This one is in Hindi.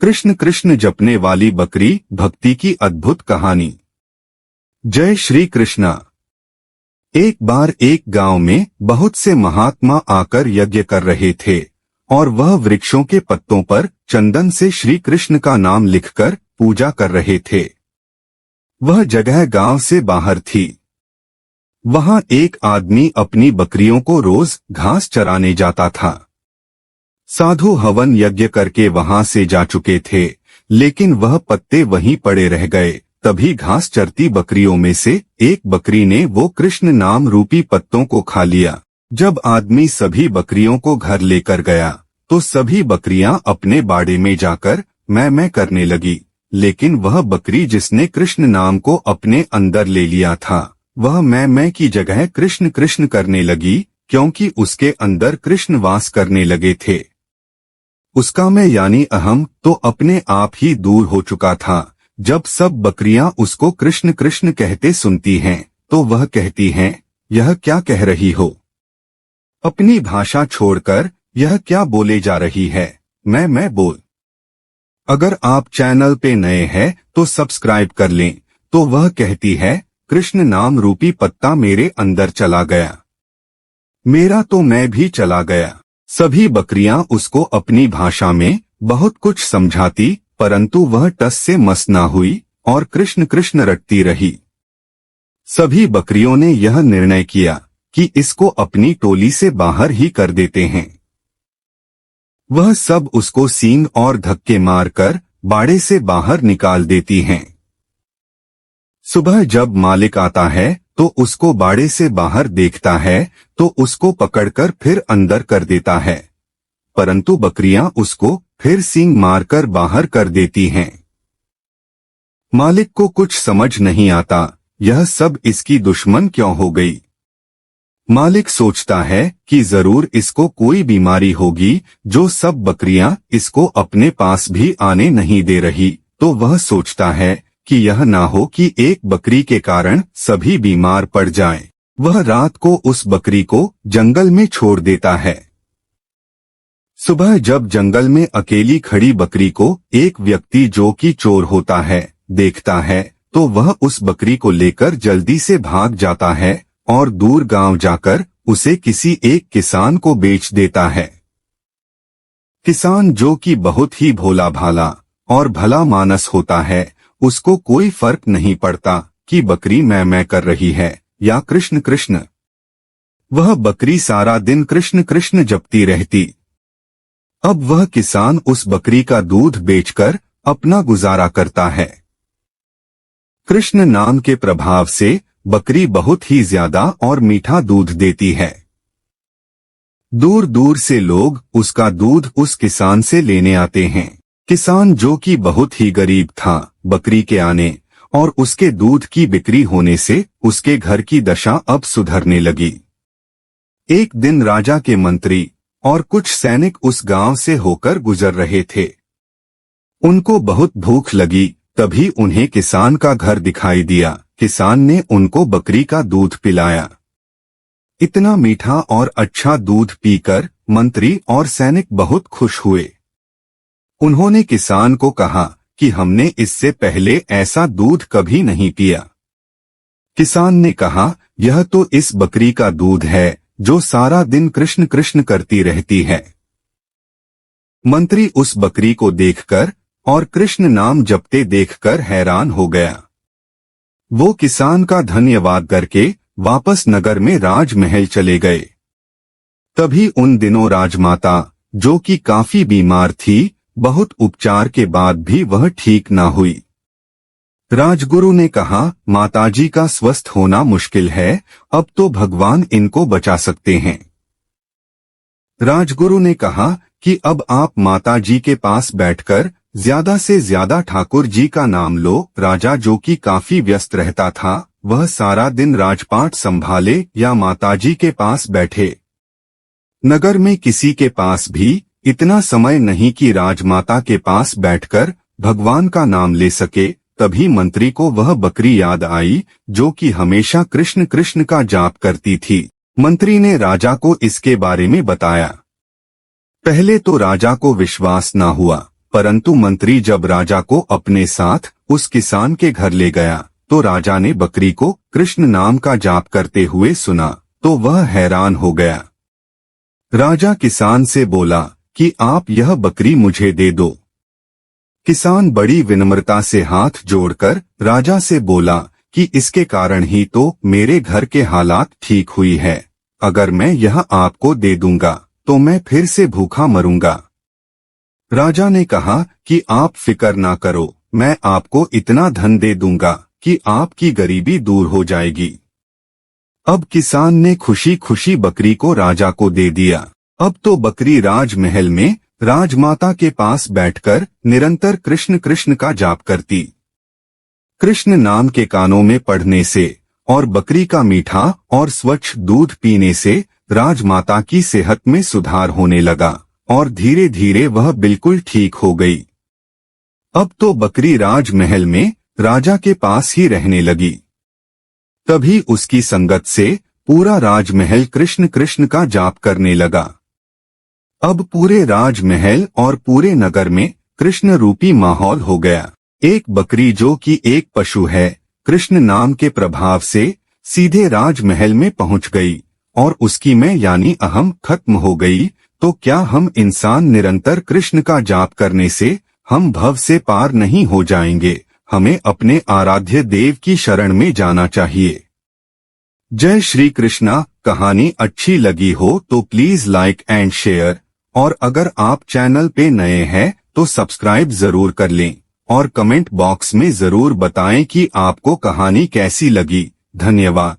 कृष्ण कृष्ण जपने वाली बकरी, भक्ति की अद्भुत कहानी। जय श्री कृष्णा। एक बार एक गांव में बहुत से महात्मा आकर यज्ञ कर रहे थे और वह वृक्षों के पत्तों पर चंदन से श्री कृष्ण का नाम लिखकर पूजा कर रहे थे। वह जगह गांव से बाहर थी। वहां एक आदमी अपनी बकरियों को रोज घास चराने जाता था। साधु हवन यज्ञ करके वहां से जा चुके थे, लेकिन वह पत्ते वहीं पड़े रह गए। तभी घास चरती बकरियों में से एक बकरी ने वो कृष्ण नाम रूपी पत्तों को खा लिया। जब आदमी सभी बकरियों को घर लेकर गया तो सभी बकरियां अपने बाड़े में जाकर मैं करने लगी, लेकिन वह बकरी जिसने कृष्ण नाम को अपने अंदर ले लिया था, वह मैं की जगह कृष्ण कृष्ण करने लगी, क्योंकि उसके अंदर कृष्ण वास करने लगे थे। उसका मैं यानी अहम तो अपने आप ही दूर हो चुका था। जब सब बकरियां उसको कृष्ण कृष्ण कहते सुनती हैं तो वह कहती हैं, यह क्या कह रही हो? अपनी भाषा छोड़कर यह क्या बोले जा रही है? मैं बोल। अगर आप चैनल पे नए हैं तो सब्सक्राइब कर लें। तो वह कहती है, कृष्ण नाम रूपी पत्ता मेरे अंदर चला गया, मेरा तो मैं भी चला गया। सभी बकरियां उसको अपनी भाषा में बहुत कुछ समझाती, परंतु वह टस से मस ना हुई और कृष्ण कृष्ण रटती रही। सभी बकरियों ने यह निर्णय किया कि इसको अपनी टोली से बाहर ही कर देते हैं। वह सब उसको सींग और धक्के मारकर बाड़े से बाहर निकाल देती हैं। सुबह जब मालिक आता है तो उसको बाड़े से बाहर देखता है तो उसको पकड़कर फिर अंदर कर देता है, परंतु बकरियां उसको फिर सींग मारकर बाहर कर देती हैं। मालिक को कुछ समझ नहीं आता, यह सब इसकी दुश्मन क्यों हो गई। मालिक सोचता है कि जरूर इसको कोई बीमारी होगी, जो सब बकरियां इसको अपने पास भी आने नहीं दे रही। तो वह सोचता है कि यह ना हो कि एक बकरी के कारण सभी बीमार पड़ जाएं। वह रात को उस बकरी को जंगल में छोड़ देता है। सुबह जब जंगल में अकेली खड़ी बकरी को एक व्यक्ति जो कि चोर होता है देखता है तो वह उस बकरी को लेकर जल्दी से भाग जाता है और दूर गांव जाकर उसे किसी एक किसान को बेच देता है। किसान जो कि बहुत ही भोला भाला और भला मानस होता है, उसको कोई फर्क नहीं पड़ता कि बकरी मैं कर रही है या कृष्ण कृष्ण। वह बकरी सारा दिन कृष्ण कृष्ण जपती रहती। अब वह किसान उस बकरी का दूध बेचकर अपना गुजारा करता है। कृष्ण नाम के प्रभाव से बकरी बहुत ही ज्यादा और मीठा दूध देती है। दूर दूर से लोग उसका दूध उस किसान से लेने आते हैं। किसान जो कि बहुत ही गरीब था, बकरी के आने और उसके दूध की बिक्री होने से उसके घर की दशा अब सुधरने लगी। एक दिन राजा के मंत्री और कुछ सैनिक उस गांव से होकर गुजर रहे थे। उनको बहुत भूख लगी, तभी उन्हें किसान का घर दिखाई दिया। किसान ने उनको बकरी का दूध पिलाया। इतना मीठा और अच्छा दूध पीकर मंत्री और सैनिक बहुत खुश हुए। उन्होंने किसान को कहा कि हमने इससे पहले ऐसा दूध कभी नहीं पिया। किसान ने कहा, यह तो इस बकरी का दूध है जो सारा दिन कृष्ण कृष्ण करती रहती है। मंत्री उस बकरी को देखकर और कृष्ण नाम जपते देखकर हैरान हो गया। वो किसान का धन्यवाद करके वापस नगर में राजमहल चले गए। तभी उन दिनों राजमाता जो कि काफी बीमार थी, बहुत उपचार के बाद भी वह ठीक ना हुई। राजगुरु ने कहा, माताजी का स्वस्थ होना मुश्किल है, अब तो भगवान इनको बचा सकते हैं। राजगुरु ने कहा कि अब आप माताजी के पास बैठकर ज्यादा से ज्यादा ठाकुर जी का नाम लो। राजा जो कि काफी व्यस्त रहता था, वह सारा दिन राजपाट संभाले या माताजी के पास बैठे। नगर में किसी के पास भी इतना समय नहीं कि राजमाता के पास बैठकर भगवान का नाम ले सके। तभी मंत्री को वह बकरी याद आई जो कि हमेशा कृष्ण कृष्ण का जाप करती थी। मंत्री ने राजा को इसके बारे में बताया। पहले तो राजा को विश्वास न हुआ, परंतु मंत्री जब राजा को अपने साथ उस किसान के घर ले गया तो राजा ने बकरी को कृष्ण नाम का जाप करते हुए सुना तो वह हैरान हो गया। राजा किसान से बोला कि आप यह बकरी मुझे दे दो। किसान बड़ी विनम्रता से हाथ जोड़कर राजा से बोला कि इसके कारण ही तो मेरे घर के हालात ठीक हुई है। अगर मैं यह आपको दे दूंगा तो मैं फिर से भूखा मरूंगा। राजा ने कहा कि आप फिक्र ना करो, मैं आपको इतना धन दे दूंगा कि आपकी गरीबी दूर हो जाएगी। अब किसान ने खुशी खुशी बकरी को राजा को दे दिया। अब तो बकरी राजमहल में राजमाता के पास बैठकर निरंतर कृष्ण कृष्ण का जाप करती। कृष्ण नाम के कानों में पढ़ने से और बकरी का मीठा और स्वच्छ दूध पीने से राजमाता की सेहत में सुधार होने लगा और धीरे धीरे वह बिल्कुल ठीक हो गई। अब तो बकरी राजमहल में राजा के पास ही रहने लगी। तभी उसकी संगत से पूरा राजमहल कृष्ण कृष्ण का जाप करने लगा। अब पूरे राजमहल और पूरे नगर में कृष्ण रूपी माहौल हो गया। एक बकरी जो कि एक पशु है, कृष्ण नाम के प्रभाव से सीधे राजमहल में पहुंच गई और उसकी मैं यानी अहम खत्म हो गई। तो क्या हम इंसान निरंतर कृष्ण का जाप करने से हम भव से पार नहीं हो जाएंगे? हमें अपने आराध्य देव की शरण में जाना चाहिए। जय श्री कृष्णा। कहानी अच्छी लगी हो तो प्लीज लाइक एंड शेयर, और अगर आप चैनल पे नए हैं तो सब्सक्राइब जरूर कर लें और कमेंट बॉक्स में जरूर बताएं कि आपको कहानी कैसी लगी। धन्यवाद।